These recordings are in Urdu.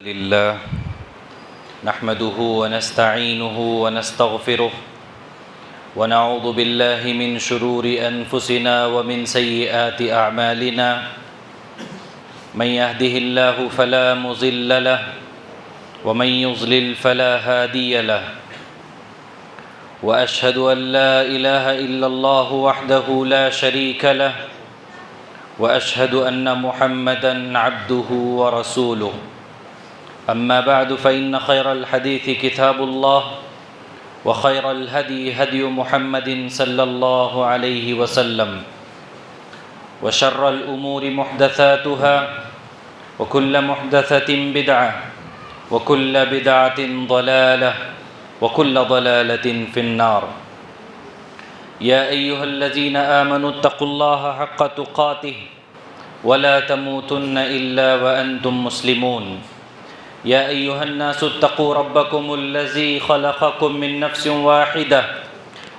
لله نحمده ونستعينه ونستغفره ونعوذ بالله من شرور أنفسنا ومن سيئات أعمالنا من يهده الله فلا مضل له ومن يضلل فلا هادي له وأشهد أن لا إله إلا الله وحده لا شريك له وأشهد أن محمدًا عبده ورسوله أما بعد فإن خير الحديث كتاب الله وخير الهدي هدي محمد صلى الله عليه وسلم وشر الأمور محدثاتها وكل محدثة بدعة وكل بدعة ضلالة وكل ضلالة في النار يا أيها الذين آمنوا اتقوا الله حق تقاته ولا تموتن إلا وأنتم مسلمون يا أيها الناس اتقوا ربكم الذي خلقكم من نفس واحدة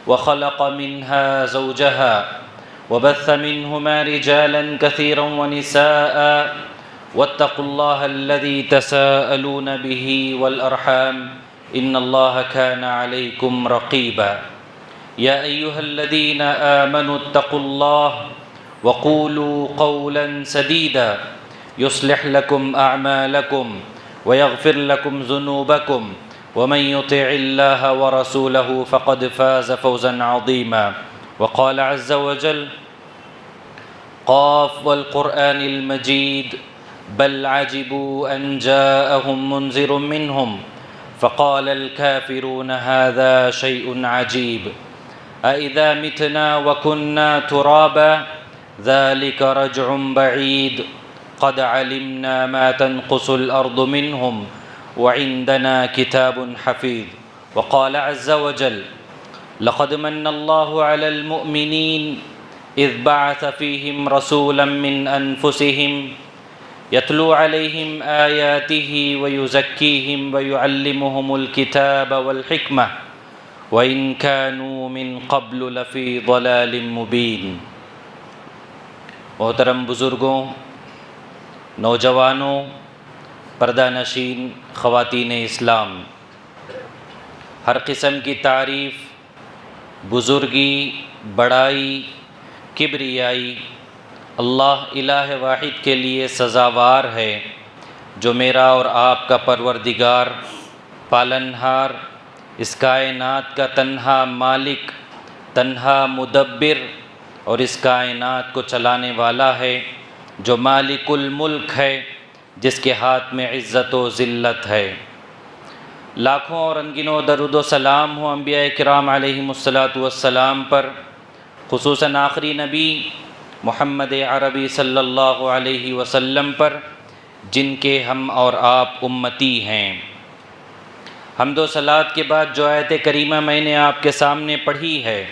وخلق منها زوجها وبث منهما رجالا كثيرا ونساء واتقوا الله الذي تساءلون به والأرحام إن الله كان عليكم رقيبا يا أيها الذين آمنوا اتقوا الله وقولوا قولا سديدا يصلح لكم أعمالكم ويغفر لكم ذنوبكم ومن يطع الله ورسوله فقد فاز فوزا عظيما وقال عز وجل قاف والقرآن المجيد بل عجبوا أن جاءهم منذر منهم فقال الكافرون هذا شيء عجيب أإذا متنا وكنا ترابا ذلك رجع بعيد قد علمنا ما تنقص الأرض منهم وعندنا كتاب حفيظ وقال عز وجل لقد من الله على المؤمنين إذ بعث فيهم رسولا من أنفسهم يتلو عليهم آياته ويزكيهم ويعلمهم الكتاب والحكمة وإن كانوا من قبل لفي ضلال مبين محترم بزرگوں، نوجوانوں، پردہ نشین خواتین اسلام، ہر قسم کی تعریف، بزرگی، بڑائی، کبریائی اللہ الہ واحد کے لیے سزاوار ہے، جو میرا اور آپ کا پروردگار، پالنہار، اس کائنات کا تنہا مالک، تنہا مدبر اور اس کائنات کو چلانے والا ہے، جو مالک الملک ہے، جس کے ہاتھ میں عزت و ذلت ہے۔ لاکھوں اور انگنوں درود و سلام ہو انبیاء کرام علیہم السلام پر، خصوصاً آخری نبی محمد عربی صلی اللہ علیہ وسلم پر، جن کے ہم اور آپ امتی ہیں۔ حمد و صلوات کے بعد جو آیت کریمہ میں نے آپ کے سامنے پڑھی ہے،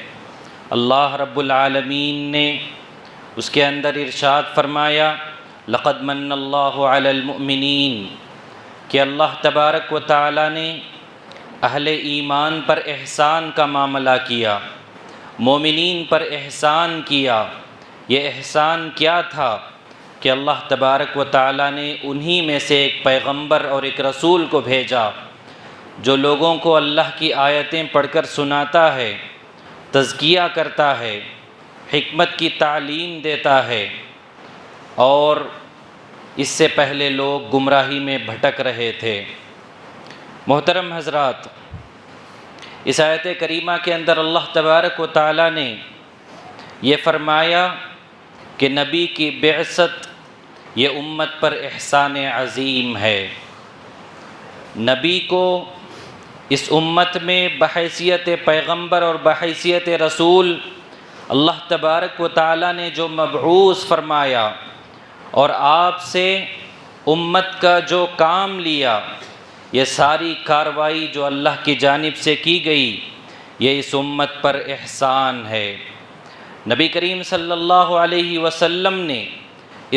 اللہ رب العالمین نے اس کے اندر ارشاد فرمایا لقد من اللہ علی المؤمنین، کہ اللہ تبارک و تعالی نے اہل ایمان پر احسان کا معاملہ کیا، مومنین پر احسان کیا۔ یہ احسان کیا تھا کہ اللہ تبارک و تعالی نے انہی میں سے ایک پیغمبر اور ایک رسول کو بھیجا، جو لوگوں کو اللہ کی آیتیں پڑھ کر سناتا ہے، تزکیہ کرتا ہے، حکمت کی تعلیم دیتا ہے، اور اس سے پہلے لوگ گمراہی میں بھٹک رہے تھے۔ محترم حضرات، اس آیت کریمہ کے اندر اللہ تبارک و تعالی نے یہ فرمایا کہ نبی کی بعثت یہ امت پر احسان عظیم ہے۔ نبی کو اس امت میں بحیثیت پیغمبر اور بحیثیت رسول اللہ تبارک و تعالی نے جو مبعوث فرمایا اور آپ سے امت کا جو کام لیا، یہ ساری کارروائی جو اللہ کی جانب سے کی گئی، یہ اس امت پر احسان ہے۔ نبی کریم صلی اللہ علیہ وسلم نے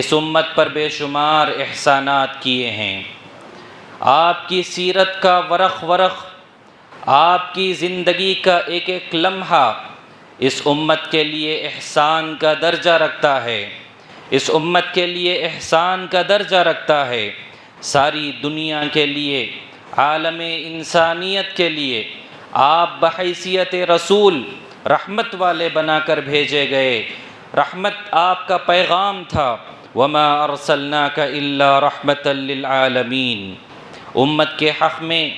اس امت پر بے شمار احسانات کیے ہیں۔ آپ کی سیرت کا ورق ورق، آپ کی زندگی کا ایک ایک لمحہ اس امت کے لیے احسان کا درجہ رکھتا ہے، اس امت کے لیے احسان کا درجہ رکھتا ہے۔ ساری دنیا کے لیے، عالم انسانیت کے لیے آپ بحیثیت رسول رحمت والے بنا کر بھیجے گئے۔ رحمت آپ کا پیغام تھا، وما ارسلناک الا رحمۃ للعالمین۔ امت کے حق میں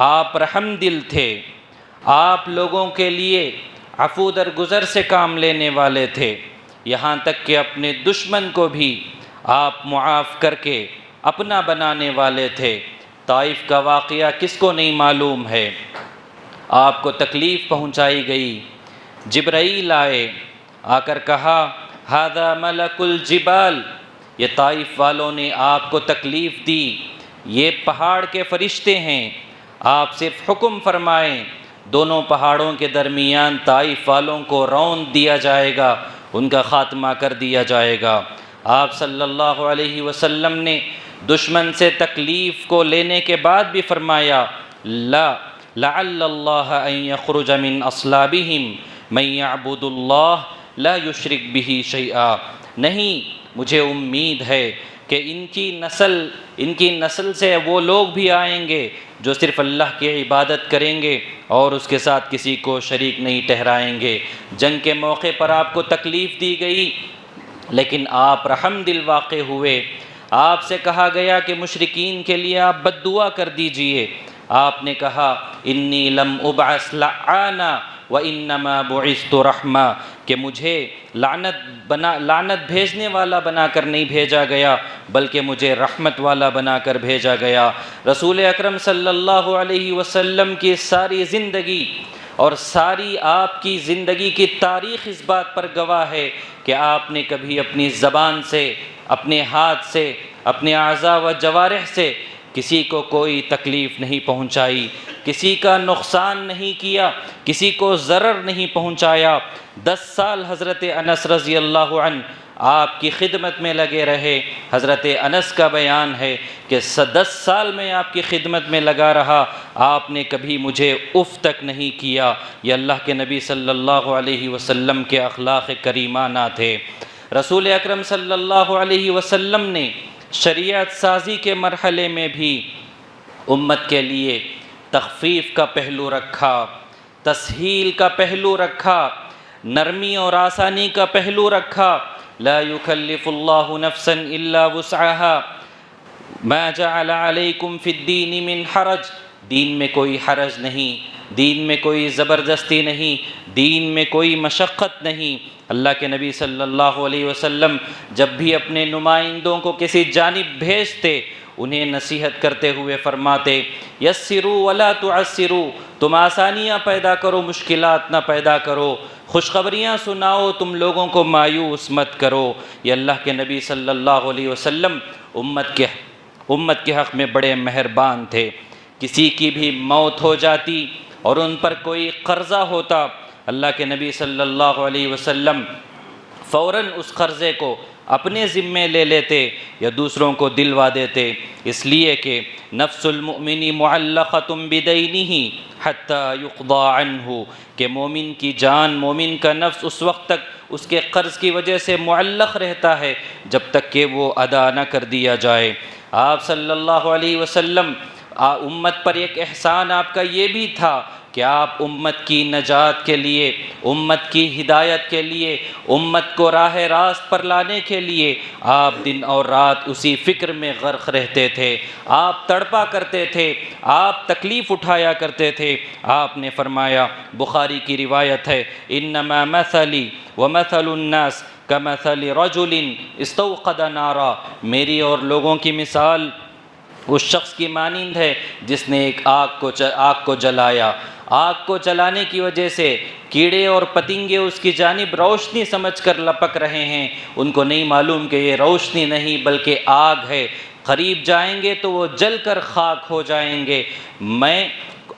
آپ رحم دل تھے، آپ لوگوں کے لیے عفو درگزر سے کام لینے والے تھے، یہاں تک کہ اپنے دشمن کو بھی آپ معاف کر کے اپنا بنانے والے تھے۔ طائف کا واقعہ کس کو نہیں معلوم ہے؟ آپ کو تکلیف پہنچائی گئی، جبرائیل آئے، آ کر کہا ھذا ملک الجبال، یہ طائف والوں نے آپ کو تکلیف دی، یہ پہاڑ کے فرشتے ہیں، آپ صرف حکم فرمائیں، دونوں پہاڑوں کے درمیان طائف والوں کو روند دیا جائے گا، ان کا خاتمہ کر دیا جائے گا۔ آپ صلی اللہ علیہ وسلم نے دشمن سے تکلیف کو لینے کے بعد بھی فرمایا لعل اللہ ان یخرج من اصلابہم من یعبد اللہ لا یشرک بہ شیئا، نہیں، مجھے امید ہے کہ ان کی نسل سے وہ لوگ بھی آئیں گے جو صرف اللہ کی عبادت کریں گے اور اس کے ساتھ کسی کو شریک نہیں ٹھہرائیں گے۔ جنگ کے موقع پر آپ کو تکلیف دی گئی، لیکن آپ رحم دل واقع ہوئے۔ آپ سے کہا گیا کہ مشرکین کے لیے آپ بد دعا کر دیجئے، آپ نے کہا انی لم ابعث لعانا وانما بعثت رحمہ، کہ مجھے لعنت بھیجنے والا بنا کر نہیں بھیجا گیا بلکہ مجھے رحمت والا بنا کر بھیجا گیا۔ رسول اکرم صلی اللہ علیہ وسلم کی ساری زندگی اور ساری آپ کی زندگی کی تاریخ اس بات پر گواہ ہے کہ آپ نے کبھی اپنی زبان سے، اپنے ہاتھ سے، اپنے اعضاء و جوارح سے کسی کو کوئی تکلیف نہیں پہنچائی، کسی کا نقصان نہیں کیا، کسی کو ضرر نہیں پہنچایا۔ 10 سال حضرت انس رضی اللہ عنہ آپ کی خدمت میں لگے رہے۔ حضرت انس کا بیان ہے کہ 10 سال میں آپ کی خدمت میں لگا رہا، آپ نے کبھی مجھے اف تک نہیں کیا۔ یہ اللہ کے نبی صلی اللہ علیہ وسلم کے اخلاق کریمانہ تھے۔ رسول اکرم صلی اللہ علیہ وسلم نے شریعت سازی کے مرحلے میں بھی امت کے لیے تخفیف کا پہلو رکھا، تسہیل کا پہلو رکھا، نرمی اور آسانی کا پہلو رکھا۔ لا یکلف اللہ نفسا الا وسعها ما جعل علیکم فی الدین من حرج، دین میں کوئی حرج نہیں، دین میں کوئی زبردستی نہیں، دین میں کوئی مشقت نہیں۔ اللہ کے نبی صلی اللہ علیہ وسلم جب بھی اپنے نمائندوں کو کسی جانب بھیجتے، انہیں نصیحت کرتے ہوئے فرماتے یسروا ولا تعسروا، تم آسانیاں پیدا کرو، مشکلات نہ پیدا کرو، خوشخبریاں سناؤ، تم لوگوں کو مایوس مت کرو۔ یہ اللہ کے نبی صلی اللہ علیہ وسلم امت کے حق میں بڑے مہربان تھے۔ کسی کی بھی موت ہو جاتی اور ان پر کوئی قرضہ ہوتا، اللہ کے نبی صلی اللہ علیہ وسلم فوراً اس قرضے کو اپنے ذمے لے لیتے یا دوسروں کو دلوا دیتے، اس لیے کہ نفس المؤمن معلقۃ بدینہ حتی یقضى عنہ، کہ مومن کی جان، مومن کا نفس اس وقت تک اس کے قرض کی وجہ سے معلق رہتا ہے جب تک کہ وہ ادا نہ کر دیا جائے۔ آپ صلی اللہ علیہ وسلم امت پر ایک احسان آپ کا یہ بھی تھا کہ آپ امت کی نجات کے لیے، امت کی ہدایت کے لیے، امت کو راہ راست پر لانے کے لیے آپ دن اور رات اسی فکر میں غرق رہتے تھے، آپ تڑپا کرتے تھے، آپ تکلیف اٹھایا کرتے تھے۔ آپ نے فرمایا، بخاری کی روایت ہے، انما مثلی ومثل الناس کمثل رجل استوقد نارا، میری اور لوگوں کی مثال اس شخص کی مانند ہے جس نے ایک آگ کو جلایا۔ آگ کو جلانے کی وجہ سے کیڑے اور پتنگے اس کی جانب روشنی سمجھ کر لپک رہے ہیں، ان کو نہیں معلوم کہ یہ روشنی نہیں بلکہ آگ ہے، قریب جائیں گے تو وہ جل کر خاک ہو جائیں گے۔ میں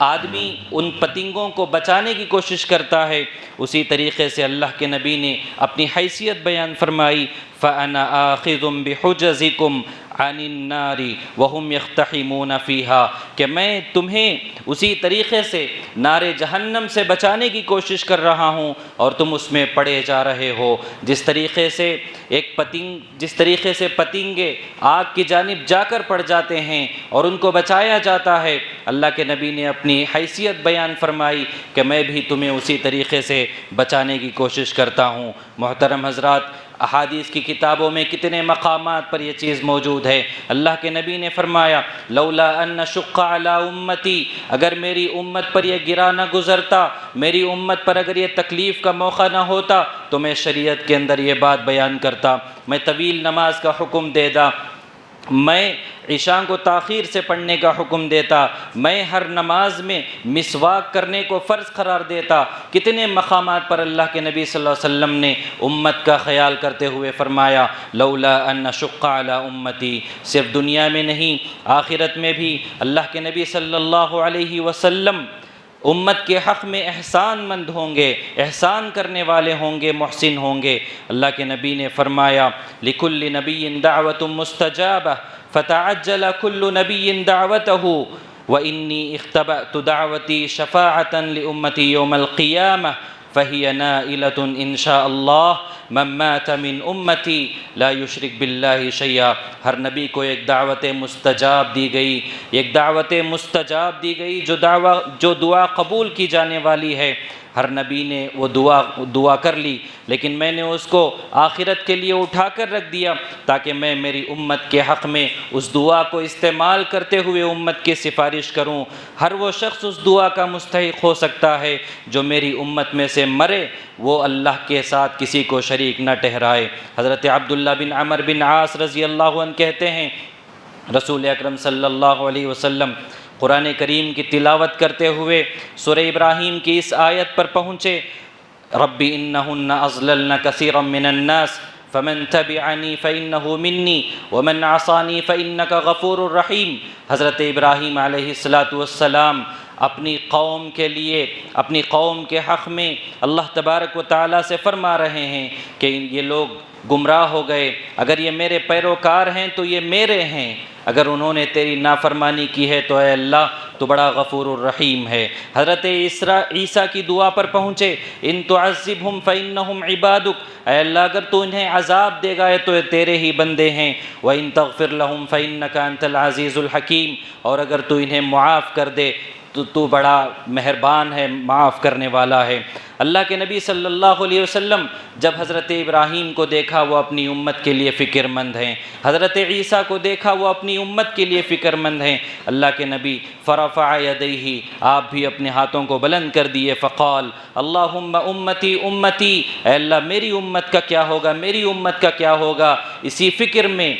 آدمی ان پتنگوں کو بچانے کی کوشش کرتا ہے، اسی طریقے سے اللہ کے نبی نے اپنی حیثیت بیان فرمائی، فَأَنَا آخِذٌ بِحُجَزِكُمْ عَنِ النَّارِ وَهُمْ يَخْتَحِمُونَ فِيهَا، کہ میں تمہیں اسی طریقے سے نار جہنم سے بچانے کی کوشش کر رہا ہوں اور تم اس میں پڑے جا رہے ہو۔ جس طریقے سے پتنگے آگ کی جانب جا کر پڑ جاتے ہیں اور ان کو بچایا جاتا ہے، اللہ کے نبی نے اپنی حیثیت بیان فرمائی کہ میں بھی تمہیں اسی طریقے سے بچانے کی کوشش کرتا ہوں۔ محترم حضرات، احادیث کی کتابوں میں کتنے مقامات پر یہ چیز موجود ہے۔ اللہ کے نبی نے فرمایا، لولا ان شق علی امتی، اگر میری امت پر یہ گرا نہ گزرتا، میری امت پر اگر یہ تکلیف کا موقع نہ ہوتا تو میں شریعت کے اندر یہ بات بیان کرتا، میں طویل نماز کا حکم دیتا، میں عشاء کو تاخیر سے پڑھنے کا حکم دیتا، میں ہر نماز میں مسواک کرنے کو فرض قرار دیتا۔ کتنے مقامات پر اللہ کے نبی صلی اللہ علیہ وسلم نے امت کا خیال کرتے ہوئے فرمایا، لولا ان شق علی امتی۔ صرف دنیا میں نہیں، آخرت میں بھی اللہ کے نبی صلی اللہ علیہ وسلم امت کے حق میں احسان مند ہوں گے، احسان کرنے والے ہوں گے، محسن ہوں گے۔ اللہ کے نبی نے فرمایا، لِكُلِّ نَبِيٍّ دَعْوَةٌ مُسْتَجَابَةٌ فَتَعَجَّلَ كُلُّ نَبِيٍّ دَعْوَتَهُ وَإِنِّي اخْتَبَأْتُ دَعْوَتِي شَفَاعَةً لِأُمَّتِي يَوْمَ الْقِيَامَةِ فَهِيَ نَائِلَةٌ إِن شَاءَ اللَّهُ مَن مَّاتَ مِنْ أُمَّتِي لَا يُشْرِكْ بِاللَّهِ شَيْئًا۔ ہر نبی کو ایک دعوت مستجاب دی گئی، ایک دعوت مستجاب دی گئی جو دعا قبول کی جانے والی ہے۔ ہر نبی نے وہ دعا کر لی، لیکن میں نے اس کو آخرت کے لیے اٹھا کر رکھ دیا تاکہ میں میری امت کے حق میں اس دعا کو استعمال کرتے ہوئے امت کی سفارش کروں۔ ہر وہ شخص اس دعا کا مستحق ہو سکتا ہے جو میری امت میں سے مرے وہ اللہ کے ساتھ کسی کو شریک نہ ٹھہرائے۔ حضرت عبداللہ بن عمر بن عاص رضی اللہ عنہ کہتے ہیں، رسول اکرم صلی اللہ علیہ وسلم قرآن کریم کی تلاوت کرتے ہوئے سورہ ابراہیم کی اس آیت پر پہنچے، رب انہن اضللن کثیرا من الناس فمن تبعنی فإنہ منی ومن عصانی فإنک غفور رحیم۔ حضرت ابراہیم علیہ السلام اپنی قوم کے لیے، اپنی قوم کے حق میں اللہ تبارک و تعالیٰ سے فرما رہے ہیں کہ یہ لوگ گمراہ ہو گئے، اگر یہ میرے پیروکار ہیں تو یہ میرے ہیں، اگر انہوں نے تیری نافرمانی کی ہے تو اے اللہ تو بڑا غفور الرحیم ہے۔ حضرت عیسیٰ کی دعا پر پہنچے، ان تعذبہم فإنہم عبادک، اے اللہ اگر تو انہیں عذاب دے گا تو یہ تیرے ہی بندے ہیں، وإن تغفر لہم فإنک انت العزیز الحکیم، اور اگر تو انہیں معاف کر دے تو بڑا مہربان ہے، معاف کرنے والا ہے۔ اللہ کے نبی صلی اللہ علیہ وسلم جب حضرت ابراہیم کو دیکھا وہ اپنی امت کے لیے فکر مند ہیں، حضرت عیسیٰ کو دیکھا وہ اپنی امت کے لیے فکر مند ہیں، اللہ کے نبی فرفع یدیہ، آپ بھی اپنے ہاتھوں کو بلند کر دیے، فقال اللہم امتی امتی، اے اللہ میری امت کا کیا ہوگا، میری امت کا کیا ہوگا۔ اسی فکر میں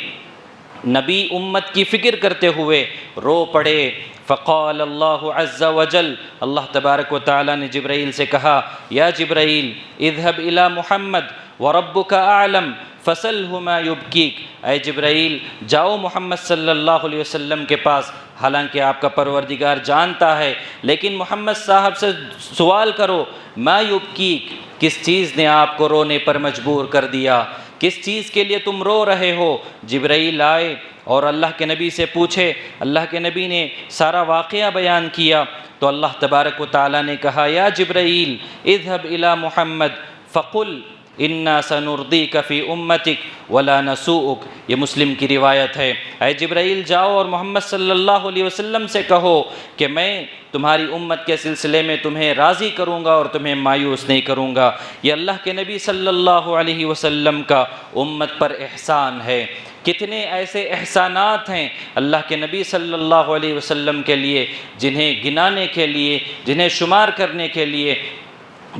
نبی امت کی فکر کرتے ہوئے رو پڑے۔ فقال اللہ عز وجل، اللہ تبارک و تعالیٰ نے جبرائیل سے کہا، یا جبرائیل اذهب الى محمد وربک اعلم فسلہ ما یبکیک، اے جبرائیل جاؤ محمد صلی اللہ علیہ وسلم کے پاس، حالانکہ آپ کا پروردگار جانتا ہے، لیکن محمد صاحب سے سوال کرو، ما یبکیک، کس چیز نے آپ کو رونے پر مجبور کر دیا، کس چیز کے لیے تم رو رہے ہو۔ جبرائیل آئے اور اللہ کے نبی سے پوچھے، اللہ کے نبی نے سارا واقعہ بیان کیا تو اللہ تبارک و تعالیٰ نے کہا، یا جبرائیل اذهب الى محمد فقل انا سنرضیک فی امتک ولا نسوءک، یہ مسلم کی روایت ہے۔ اے جبرائیل جاؤ اور محمد صلی اللہ علیہ وسلم سے کہو کہ میں تمہاری امت کے سلسلے میں تمہیں راضی کروں گا اور تمہیں مایوس نہیں کروں گا۔ یہ اللہ کے نبی صلی اللہ علیہ وسلم کا امت پر احسان ہے۔ کتنے ایسے احسانات ہیں اللہ کے نبی صلی اللہ علیہ وسلم کے لیے جنہیں گنانے کے لیے، جنہیں شمار کرنے کے لیے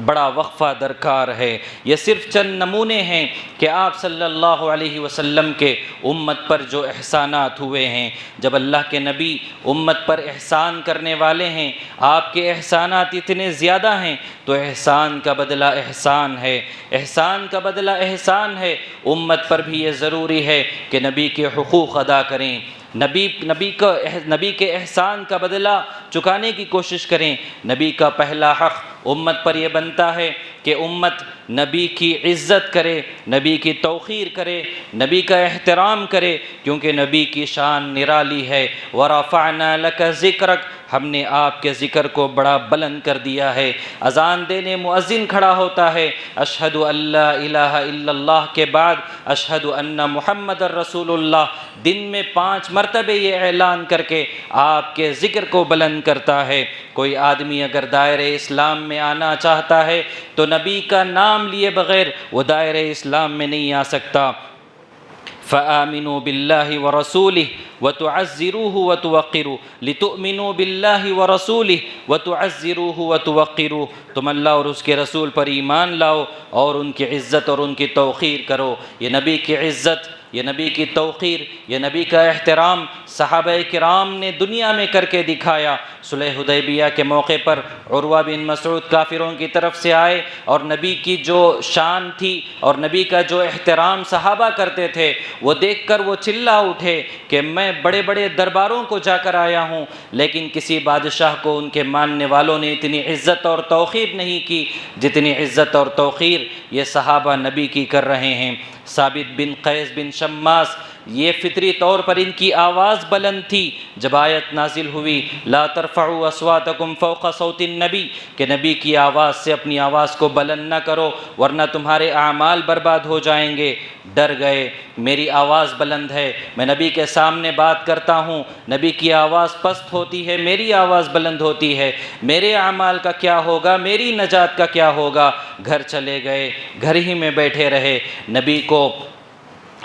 بڑا وقفہ درکار ہے۔ یہ صرف چند نمونے ہیں کہ آپ صلی اللہ علیہ وسلم کے امت پر جو احسانات ہوئے ہیں۔ جب اللہ کے نبی امت پر احسان کرنے والے ہیں، آپ کے احسانات اتنے زیادہ ہیں تو احسان کا بدلہ احسان ہے، احسان کا بدلہ احسان ہے۔ امت پر بھی یہ ضروری ہے کہ نبی کے حقوق ادا کریں۔ نبی کے احسان کا بدلہ چکانے کی کوشش کریں۔ نبی کا پہلا حق امت پر یہ بنتا ہے کہ امت نبی کی عزت کرے، نبی کی توقیر کرے، نبی کا احترام کرے، کیونکہ نبی کی شان نرالی ہے۔ وَرَفَعْنَا لَكَ ذِكْرَكَ، ہم نے آپ کے ذکر کو بڑا بلند کر دیا ہے۔ اذان دینے مؤذن کھڑا ہوتا ہے، اشہد ان لا الہ الا اللہ کے بعد اشہد ان محمد الرسول اللہ، دن میں 5 مرتبہ یہ اعلان کر کے آپ کے ذکر کو بلند کرتا ہے۔ کوئی آدمی اگر دائرہ اسلام میں آنا چاہتا ہے تو نبی کا نام لیے بغیر وہ دائرہ اسلام میں نہیں آ سکتا۔ فآمنوا باللہ ورسولہ وتعزروہ وتوقروہ، لتؤمنوا باللہ ورسولہ وتعزروہ وتوقروہ، تم اللہ اور اس کے رسول پر ایمان لاؤ اور ان کی عزت اور ان کی توقیر کرو۔ یہ نبی کی عزت، یہ نبی کی توقیر، یہ نبی کا احترام صحابہ کرام نے دنیا میں کر کے دکھایا۔ صلح حدیبیہ کے موقع پر عروہ بن مسعود کافروں کی طرف سے آئے اور نبی کی جو شان تھی اور نبی کا جو احترام صحابہ کرتے تھے وہ دیکھ کر وہ چلا اٹھے کہ میں بڑے بڑے درباروں کو جا کر آیا ہوں، لیکن کسی بادشاہ کو ان کے ماننے والوں نے اتنی عزت اور توقیر نہیں کی جتنی عزت اور توقیر یہ صحابہ نبی کی کر رہے ہیں۔ ثابت بن قیس بن شماس، یہ فطری طور پر ان کی آواز بلند تھی۔ جب آیت نازل ہوئی لا ترفعوا اصواتکم فوق صوت النبی، کہ نبی کی آواز سے اپنی آواز کو بلند نہ کرو ورنہ تمہارے اعمال برباد ہو جائیں گے، ڈر گئے۔ میری آواز بلند ہے، میں نبی کے سامنے بات کرتا ہوں، نبی کی آواز پست ہوتی ہے، میری آواز بلند ہوتی ہے، میرے اعمال کا کیا ہوگا، میری نجات کا کیا ہوگا؟ گھر چلے گئے، گھر ہی میں بیٹھے رہے۔ نبی کو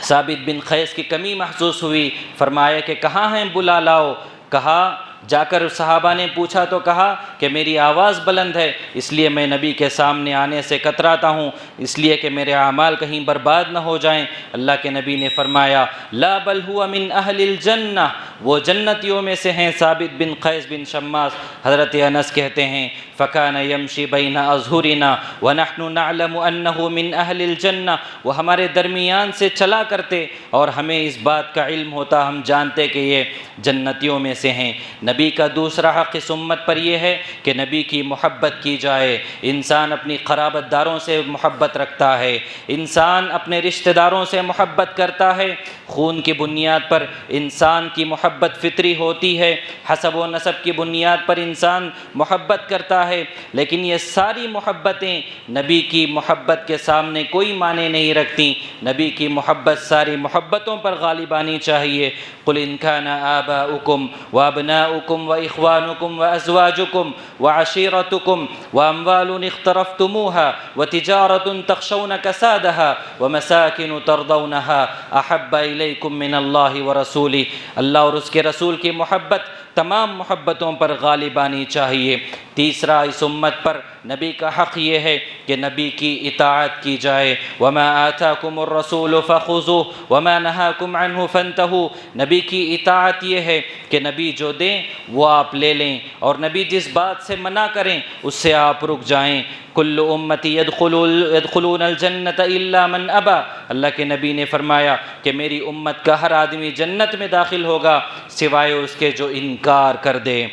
ثابت بن قیس کی کمی محسوس ہوئی، فرمایا کہ کہاں ہیں، بلا لاؤ۔ کہا، جا کر صحابہ نے پوچھا تو کہا کہ میری آواز بلند ہے، اس لیے میں نبی کے سامنے آنے سے کتراتا ہوں، اس لیے کہ میرے اعمال کہیں برباد نہ ہو جائیں۔ اللہ کے نبی نے فرمایا لا بل هو من اہل الجنہ، وہ جنتیوں میں سے ہیں۔ ثابت بن قیس بن شماس، حضرت انس کہتے ہیں فکان یمشی بین اظہرنا ونحن نعلم انہ من اہل الجنہ، وہ ہمارے درمیان سے چلا کرتے اور ہمیں اس بات کا علم ہوتا، ہم جانتے کہ یہ جنتیوں میں سے ہیں۔ نبی کا دوسرا حق اس امت پر یہ ہے کہ نبی کی محبت کی جائے۔ انسان اپنی قرابت داروں سے محبت رکھتا ہے، انسان اپنے رشتہ داروں سے محبت کرتا ہے۔ خون کی بنیاد پر انسان کی محبت فطری ہوتی ہے، حسب و نسب کی بنیاد پر انسان محبت کرتا ہے، لیکن یہ ساری محبتیں نبی کی محبت کے سامنے کوئی معنی نہیں رکھتی۔ نبی کی محبت ساری محبتوں پر غالب آنی چاہیے۔ قل ان کان آباؤکم وابناؤکم واخوانکم وازواجکم وعشیرتکم واموال اقترفتموها وتجارۃ تخشون کسادها ومساکن ترضونها احب الیکم من اللہ ورسولہ، اللہ اور اس کے رسول کی محبت تمام محبتوں پر غالب آنی چاہیے۔ تیسرا اس امت پر نبی کا حق یہ ہے کہ نبی کی اطاعت کی جائے۔ وما آتاکم الرسول فخذوہ وما نہاکم عنہ فانتہوا، نبی کی اطاعت یہ ہے کہ نبی جو دیں وہ آپ لے لیں اور نبی جس بات سے منع کریں اس سے آپ رک جائیں۔ کل امتی يدخلون الجنت الا من ابا، اللہ کے نبی نے فرمایا کہ میری امت کا ہر آدمی جنت میں داخل ہوگا سوائے اس کے جو انکار کر دے۔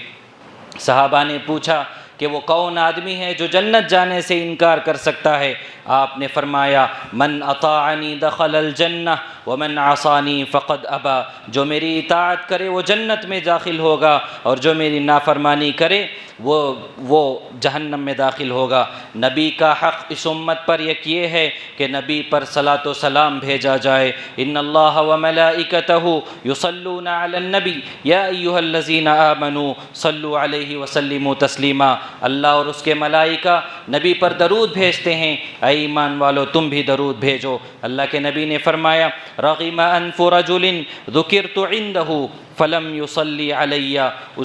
صحابہ نے پوچھا کہ وہ کون آدمی ہے جو جنت جانے سے انکار کر سکتا ہے؟ آپ نے فرمایا من اطاعنی دخل الجنہ ومن عصانی فقد ابا، جو میری اطاعت کرے وہ جنت میں داخل ہوگا اور جو میری نافرمانی کرے وہ جہنم میں داخل ہوگا۔ نبی کا حق اس امت پر یہ ہے کہ نبی پر صلاۃ و سلام بھیجا جائے۔ ان اللہ وملائکتہ یصلون علی النبی یا ایھا الذین آمنوا صلوا علیہ وسلموا تسلیما، اللہ اور اس کے ملائکہ نبی پر درود بھیجتے ہیں، اے ایمان والو تم بھی درود بھیجو۔ اللہ کے نبی نے فرمایا رغم انف رجل ذکرت عنده فلم یصلی علی،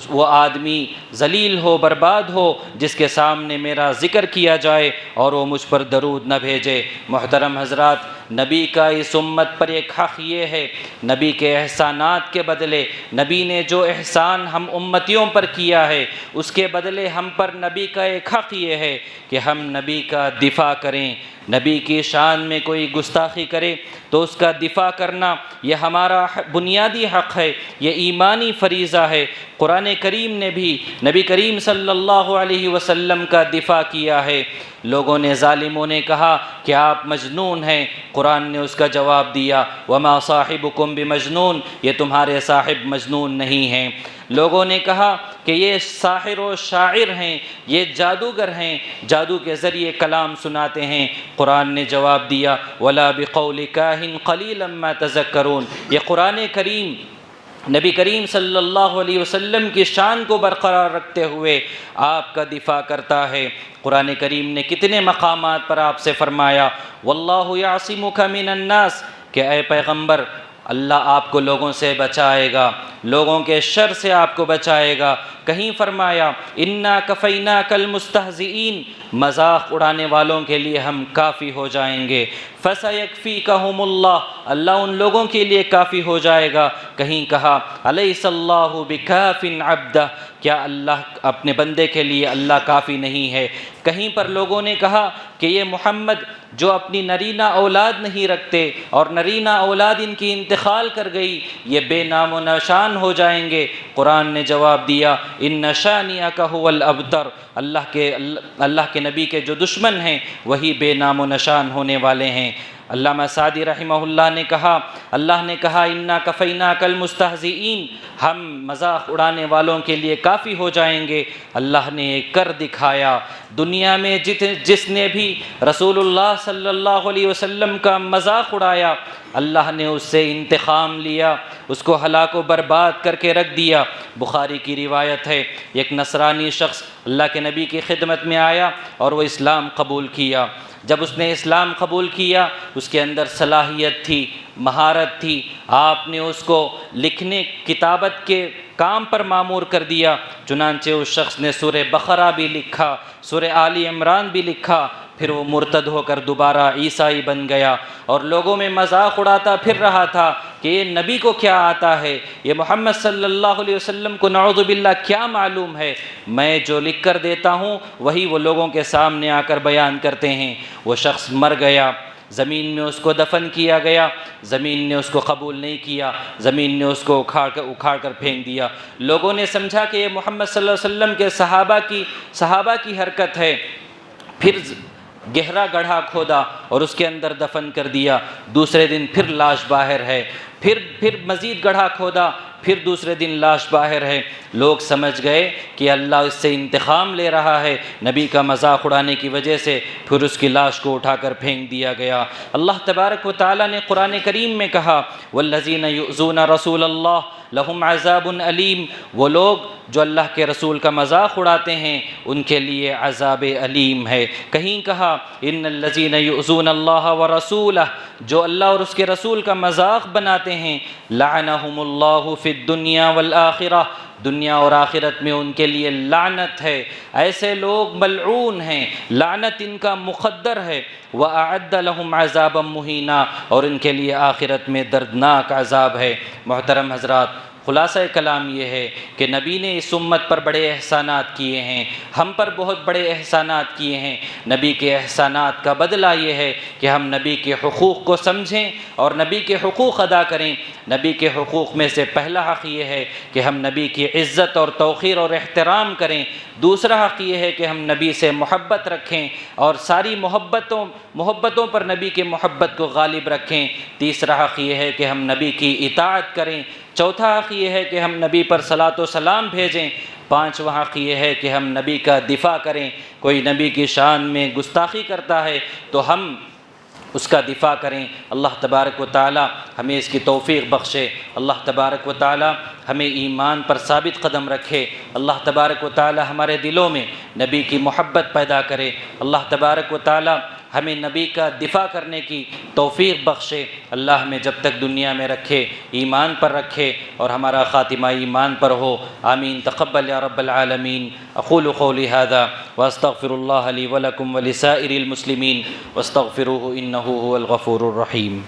وہ آدمی ذلیل ہو، برباد ہو جس کے سامنے میرا ذکر کیا جائے اور وہ مجھ پر درود نہ بھیجے۔ محترم حضرات، نبی کا اس امت پر ایک حق یہ ہے، نبی کے احسانات کے بدلے، نبی نے جو احسان ہم امتیوں پر کیا ہے اس کے بدلے ہم پر نبی کا ایک حق یہ ہے کہ ہم نبی کا دفاع کریں۔ نبی کی شان میں کوئی گستاخی کرے تو اس کا دفاع کرنا یہ ہمارا بنیادی حق ہے، یہ ایمانی فریضہ ہے۔ قرآن کریم نے بھی نبی کریم صلی اللہ علیہ وسلم کا دفاع کیا ہے۔ لوگوں نے، ظالموں نے کہا کہ آپ مجنون ہیں، قرآن نے اس کا جواب دیا وما صاحبکم بمجنون، یہ تمہارے صاحب مجنون نہیں ہیں۔ لوگوں نے کہا کہ یہ ساحر و شاعر ہیں، یہ جادوگر ہیں، جادو کے ذریعے کلام سناتے ہیں۔ قرآن نے جواب دیا ولا بقول کاہن قلیلا ما تذکرون، یہ قرآن کریم نبی کریم صلی اللہ علیہ وسلم کی شان کو برقرار رکھتے ہوئے آپ کا دفاع کرتا ہے۔ قرآن کریم نے کتنے مقامات پر آپ سے فرمایا واللہ یعصمک من الناس، کہ اے پیغمبر اللہ آپ کو لوگوں سے بچائے گا، لوگوں کے شر سے آپ کو بچائے گا۔ کہیں فرمایا انا کفیناک المستہزئین، مذاق اڑانے والوں کے لیے ہم کافی ہو جائیں گے۔ فسیکفیکہم اللہ، اللہ ان لوگوں کے لیے کافی ہو جائے گا۔ کہیں کہا الیس اللہ بکاف عبدہ، کیا اللہ اپنے بندے کے لیے اللہ کافی نہیں ہے؟ کہیں پر لوگوں نے کہا کہ یہ محمد جو اپنی نرینہ اولاد نہیں رکھتے اور نرینہ اولاد ان کی انتقال کر گئی، یہ بے نام و نشان ہو جائیں گے۔ قرآن نے جواب دیا ان شانئک ھو الابتر، اللہ کے نبی کے جو دشمن ہیں وہی بے نام و نشان ہونے والے ہیں۔ علامہ سعدی رحمہ اللہ نے کہا، اللہ نے کہا انا کفیناک المستہزئین، ہم مذاق اڑانے والوں کے لیے کافی ہو جائیں گے۔ اللہ نے کر دکھایا۔ دنیا میں جس نے بھی رسول اللہ صلی اللہ علیہ وسلم کا مذاق اڑایا، اللہ نے اس سے انتقام لیا، اس کو ہلاک و برباد کر کے رکھ دیا۔ بخاری کی روایت ہے، ایک نصرانی شخص اللہ کے نبی کی خدمت میں آیا اور وہ اسلام قبول کیا۔ جب اس نے اسلام قبول کیا، اس کے اندر صلاحیت تھی، مہارت تھی، آپ نے اس کو لکھنے کتابت کے کام پر مامور کر دیا۔ چنانچہ اس شخص نے سورہ بقرہ بھی لکھا، سورہ آل عمران بھی لکھا، پھر وہ مرتد ہو کر دوبارہ عیسائی بن گیا اور لوگوں میں مذاق اڑاتا پھر رہا تھا کہ یہ نبی کو کیا آتا ہے، یہ محمد صلی اللہ علیہ وسلم کو نعوذ باللہ کیا معلوم ہے، میں جو لکھ کر دیتا ہوں وہی وہ لوگوں کے سامنے آ کر بیان کرتے ہیں۔ وہ شخص مر گیا، زمین میں اس کو دفن کیا گیا، زمین نے اس کو قبول نہیں کیا، زمین نے اس کو اکھاڑ کر پھینک دیا۔ لوگوں نے سمجھا کہ یہ محمد صلی اللہ علیہ وسلم کے صحابہ کی حرکت ہے، پھر گہرا گڑھا کھودا اور اس کے اندر دفن کر دیا۔ دوسرے دن پھر لاش باہر ہے، پھر مزید گڑھا کھودا، پھر دوسرے دن لاش باہر ہے۔ لوگ سمجھ گئے کہ اللہ اس سے انتقام لے رہا ہے، نبی کا مذاق اڑانے کی وجہ سے پھر اس کی لاش کو اٹھا کر پھینک دیا گیا۔ اللہ تبارک و تعالیٰ نے قرآن کریم میں کہا والذین یؤذون رسول اللہ لہم عذاب علیم، وہ لوگ جو اللہ کے رسول کا مذاق اڑاتے ہیں ان کے لیے عذاب علیم ہے۔ کہیں کہا ان الذین یؤذون اللہ ورسولہ، جو اللہ اور اس کے رسول کا مذاق بناتے ہیں لعنہم اللہ فی الدنیا والآخرہ، دنیا اور آخرت میں ان کے لیے لعنت ہے، ایسے لوگ ملعون ہیں، لعنت ان کا مقدر ہے۔ وَأَعَدَّ لَهُمْ عَذَابًا مُهِينًا، اور ان کے لیے آخرت میں دردناک عذاب ہے۔ محترم حضرات، خلاصہ کلام یہ ہے کہ نبی نے اس امت پر بڑے احسانات کیے ہیں، ہم پر بہت بڑے احسانات کیے ہیں۔ نبی کے احسانات کا بدلہ یہ ہے کہ ہم نبی کے حقوق کو سمجھیں اور نبی کے حقوق ادا کریں۔ نبی کے حقوق میں سے پہلا حق یہ ہے کہ ہم نبی کی عزت اور توقیر اور احترام کریں۔ دوسرا حق یہ ہے کہ ہم نبی سے محبت رکھیں اور ساری محبتوں پر نبی کی محبت کو غالب رکھیں۔ تیسرا حق یہ ہے کہ ہم نبی کی اطاعت کریں۔ چوتھا حق یہ ہے کہ ہم نبی پر صلاۃ و سلام بھیجیں۔ پانچواں حق یہ ہے کہ ہم نبی کا دفاع کریں۔ کوئی نبی کی شان میں گستاخی کرتا ہے تو ہم اس کا دفاع کریں۔ اللہ تبارک و تعالی ہمیں اس کی توفیق بخشے۔ اللہ تبارک و تعالی ہمیں ایمان پر ثابت قدم رکھے۔ اللہ تبارک و تعالی ہمارے دلوں میں نبی کی محبت پیدا کرے۔ اللہ تبارک و تعالی ہمیں نبی کا دفاع کرنے کی توفیق بخشے۔ اللہ ہمیں جب تک دنیا میں رکھے ایمان پر رکھے اور ہمارا خاتمہ ایمان پر ہو۔ آمین۔ تقبل یا رب العالمین۔ اقول قولی ھذا واستغفر اللہ لی ولکم ولسائر المسلمین واستغفروہ انہ ھو الغفور الرحیم۔